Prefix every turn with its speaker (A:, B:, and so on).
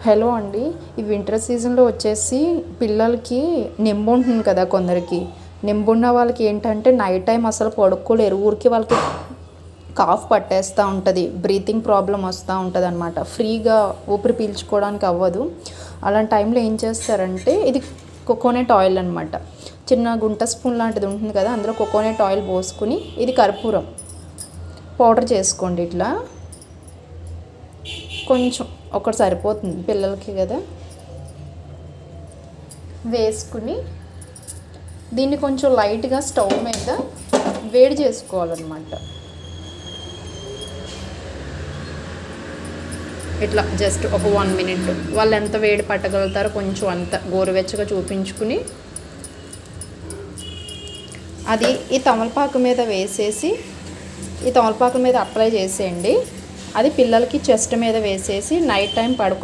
A: Hello అండి. ఈ winter సీజన్లో వచ్చేసి పిల్లలకి నెంబు ఉంటుంది కదా, కొందరికి నెంబు ఉన్న వాళ్ళకి ఏంటంటే నైట్ టైం అసలు పడుకోలేరు. ఊరికి వాళ్ళకి కాఫ్ పట్టేస్తూ ఉంటుంది, బ్రీతింగ్ ప్రాబ్లం వస్తూ ఉంటుంది అనమాట. ఫ్రీగా ఊపిరి పీల్చుకోవడానికి అవ్వదు. అలాంటి టైంలో ఏం చేస్తారంటే, ఇది కోకోనట్ ఆయిల్ అనమాట. చిన్న గుంట స్పూన్ లాంటిది ఉంటుంది కదా, అందులో కోకోనట్ ఆయిల్ పోసుకుని, ఇది కర్పూరం పౌడర్ చేసుకోండి. ఇట్లా కొంచెం ఒకటి సరిపోతుంది పిల్లలకి కదా, వేసుకుని దీన్ని కొంచెం లైట్గా స్టవ్ మీద వేడి చేసుకోవాలన్నమాట. ఇట్లా జస్ట్ ఒక 1 minute వాళ్ళు ఎంత వేడి పట్టగలుగుతారో కొంచెం అంత గోరువెచ్చగా చూపించుకుని అది ఈ తమలపాకు మీద వేసేసి, ఈ తమలపాకు మీద అప్లై చేసేయండి. అది పిల్లలకి చెస్ట్ మీద వేసేసి నైట్ టైం పడుకుని